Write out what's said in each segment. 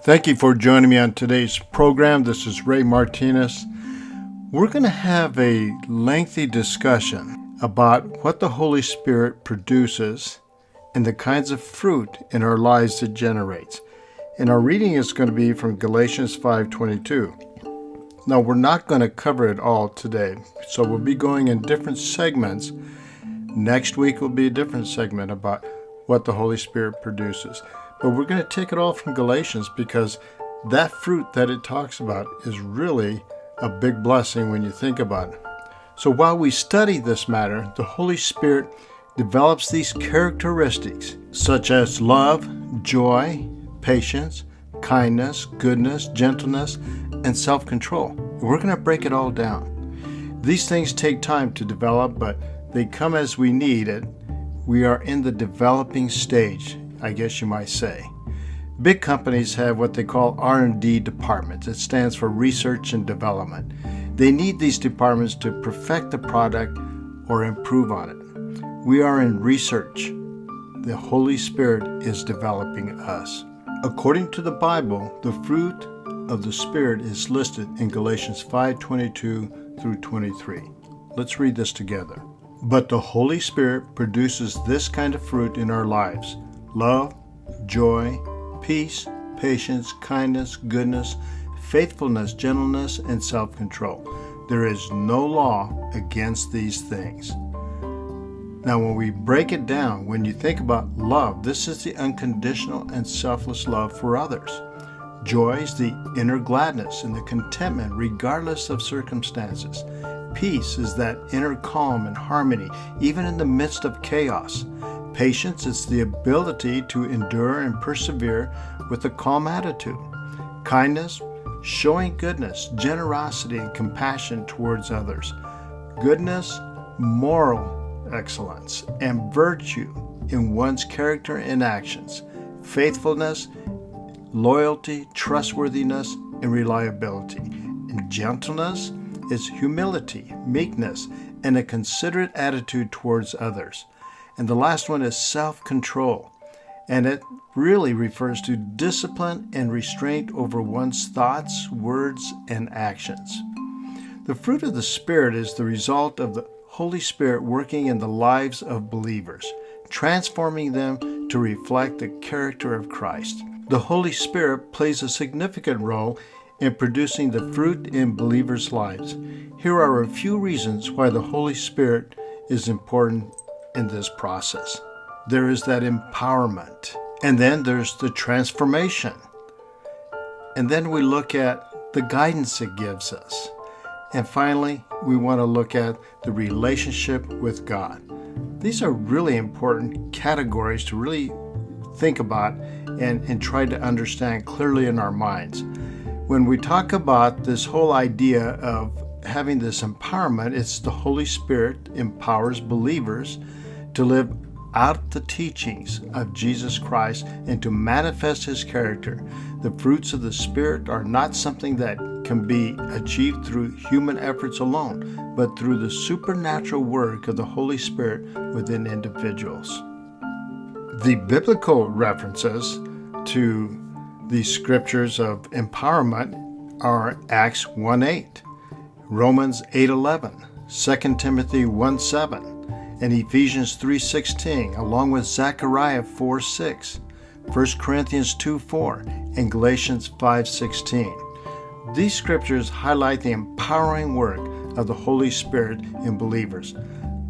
Thank you for joining me on today's program. This is Ray Martinez. We're going to have a lengthy discussion about what the Holy Spirit produces and the kinds of fruit in our lives it generates. And our reading is going to be from Galatians 5:22. Now, we're not going to cover it all today, so we'll be going in different segments. Next week will be a different segment about what the Holy Spirit produces. But we're going to take it all from Galatians because that fruit that it talks about is really a big blessing when you think about it. So while we study this matter, the Holy Spirit develops these characteristics such as love, joy, patience, kindness, goodness, gentleness, and self-control. We're going to break it all down. These things take time to develop, but they come as we need it. We are in the developing stage, I guess you might say. Big companies have what they call R&D departments. It stands for research and development. They need these departments to perfect the product or improve on it. We are in research. The Holy Spirit is developing us. According to the Bible, the fruit of the Spirit is listed in Galatians 5:22 through 23. Let's read this together. But the Holy Spirit produces this kind of fruit in our lives: love, joy, peace, patience, kindness, goodness, faithfulness, gentleness, and self-control. There is no law against these things. Now, when we break it down, when you think about love, this is the unconditional and selfless love for others. Joy is the inner gladness and the contentment regardless of circumstances. Peace is that inner calm and harmony, even in the midst of chaos. Patience is the ability to endure and persevere with a calm attitude. Kindness, showing goodness, generosity, and compassion towards others. Goodness, moral excellence, and virtue in one's character and actions. Faithfulness, loyalty, trustworthiness, and reliability. And gentleness is humility, meekness, and a considerate attitude towards others. And the last one is self-control, and it really refers to discipline and restraint over one's thoughts, words, and actions. The fruit of the Spirit is the result of the Holy Spirit working in the lives of believers, transforming them to reflect the character of Christ. The Holy Spirit plays a significant role in producing the fruit in believers' lives. Here are a few reasons why the Holy Spirit is important in this process. There is that empowerment, and then there's the transformation. And then we look at the guidance it gives us. And finally, we want to look at the relationship with God. These are really important categories to really think about and try to understand clearly in our minds. When we talk about this whole idea of having this empowerment, it's the Holy Spirit empowers believers to live out the teachings of Jesus Christ and to manifest His character. The fruits of the Spirit are not something that can be achieved through human efforts alone, but through the supernatural work of the Holy Spirit within individuals. The biblical references to these scriptures of empowerment are Acts 1:8, Romans 8:11, 2 Timothy 1:7, and Ephesians 3:16, along with Zechariah 4:6, 1 Corinthians 2:4, and Galatians 5:16. These scriptures highlight the empowering work of the Holy Spirit in believers,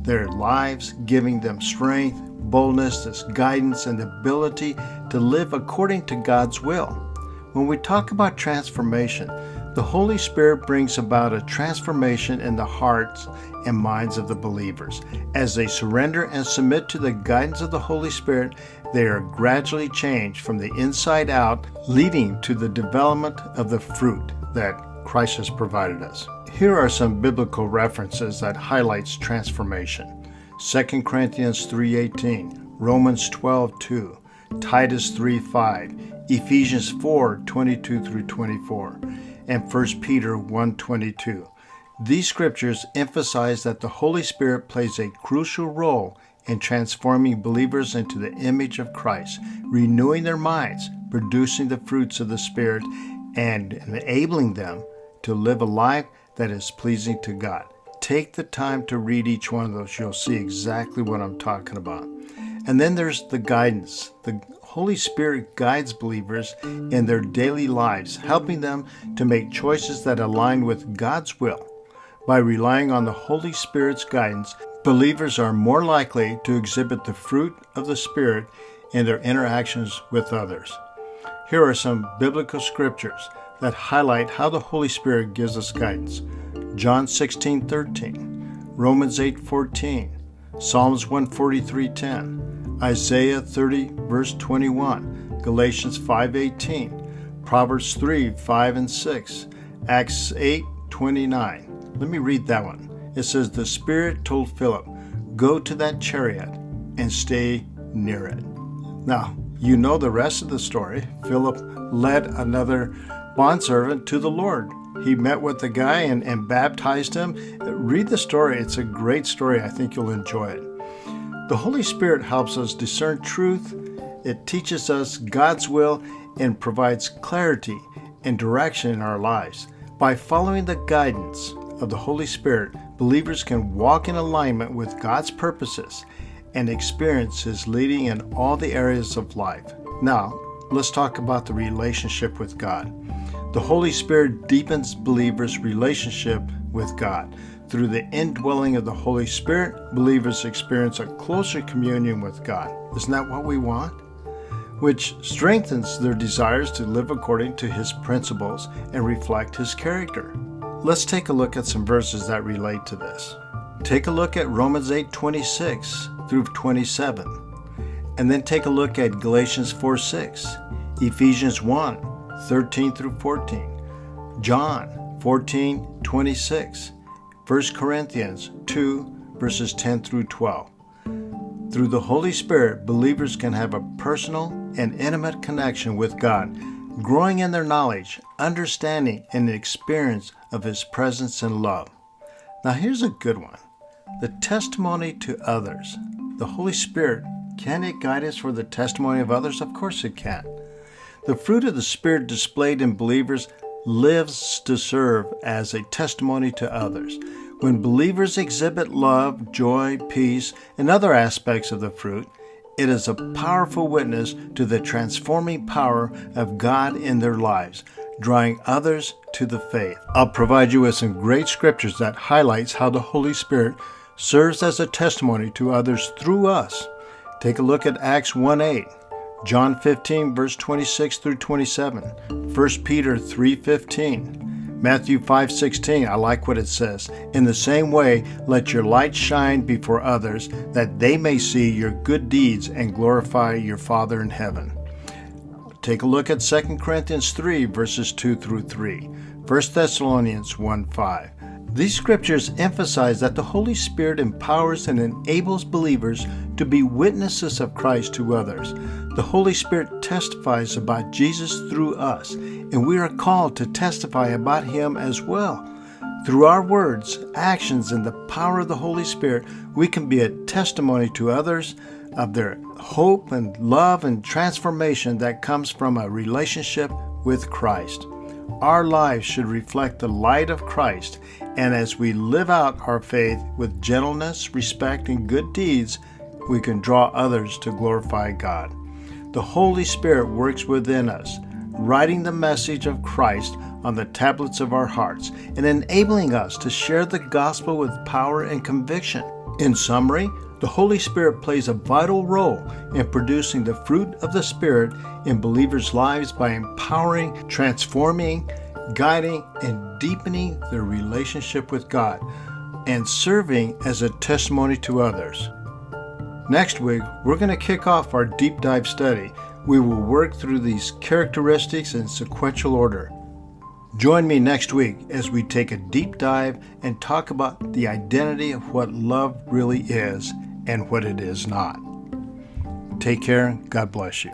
their lives giving them strength, boldness, this guidance, and the ability to live according to God's will. When we talk about transformation, the Holy Spirit brings about a transformation in the hearts and minds of the believers. As they surrender and submit to the guidance of the Holy Spirit, they are gradually changed from the inside out, leading to the development of the fruit that Christ has provided us. Here are some biblical references that highlights transformation. 2 Corinthians 3:18, Romans 12:2, Titus 3:5, Ephesians 4:22 through 24, and 1 Peter 1:22. These scriptures emphasize that the Holy Spirit plays a crucial role in transforming believers into the image of Christ, renewing their minds, producing the fruits of the Spirit and enabling them to live a life that is pleasing to God. Take the time to read each one of those. You'll see exactly what I'm talking about. And then there's the guidance. The Holy Spirit guides believers in their daily lives, helping them to make choices that align with God's will. By relying on the Holy Spirit's guidance, believers are more likely to exhibit the fruit of the Spirit in their interactions with others. Here are some biblical scriptures that highlight how the Holy Spirit gives us guidance. John 16:13, Romans 8:14, Psalms 143:10, Isaiah 30 verse 21, Galatians 5:18, Proverbs 3:5 and 6, Acts 8:29. Let me read that one. It says, the Spirit told Philip, go to that chariot and stay near it. Now, you know the rest of the story. Philip led another bondservant to the Lord. He met with the guy and baptized him. Read the story. It's a great story. I think you'll enjoy it. The Holy Spirit helps us discern truth. It teaches us God's will and provides clarity and direction in our lives. By following the guidance of the Holy Spirit, believers can walk in alignment with God's purposes and experience His leading in all the areas of life. Now, let's talk about the relationship with God. The Holy Spirit deepens believers' relationship with God. Through the indwelling of the Holy Spirit, believers experience a closer communion with God. Isn't that what we want? Which strengthens their desires to live according to His principles and reflect His character. Let's take a look at some verses that relate to this. Take a look at Romans 8:26 through 27. And then take a look at Galatians 4:6, Ephesians 1:13 through 14, John 14:26, 1 Corinthians 2 verses 10 through 12. Through the Holy Spirit, believers can have a personal and intimate connection with God, growing in their knowledge, understanding, and experience of His presence and love. Now here's a good one. The testimony to others. The Holy Spirit, can it guide us for the testimony of others? Of course it can. The fruit of the Spirit displayed in believers lives to serve as a testimony to others. When believers exhibit love, joy, peace, and other aspects of the fruit, it is a powerful witness to the transforming power of God in their lives, drawing others to the faith. I'll provide you with some great scriptures that highlights how the Holy Spirit serves as a testimony to others through us. Take a look at Acts 1:8, John 15 verse 26 through 27, 1 Peter 3:15, Matthew 5:16. I like what it says. In the same way, let your light shine before others, that they may see your good deeds and glorify your Father in heaven. Take a look at 2 Corinthians 3 verses 2 through 3, 1 Thessalonians 1:5. These scriptures emphasize that the Holy Spirit empowers and enables believers to be witnesses of Christ to others. The Holy Spirit testifies about Jesus through us, and we are called to testify about Him as well. Through our words, actions, and the power of the Holy Spirit, we can be a testimony to others of their hope and love and transformation that comes from a relationship with Christ. Our lives should reflect the light of Christ, and as we live out our faith with gentleness, respect, and good deeds, we can draw others to glorify God. The Holy Spirit works within us, writing the message of Christ on the tablets of our hearts and enabling us to share the gospel with power and conviction. In summary, the Holy Spirit plays a vital role in producing the fruit of the Spirit in believers' lives by empowering, transforming, guiding, and deepening their relationship with God, and serving as a testimony to others. Next week, we're going to kick off our deep dive study. We will work through these characteristics in sequential order. Join me next week as we take a deep dive and talk about the identity of what love really is and what it is not. Take care. God bless you.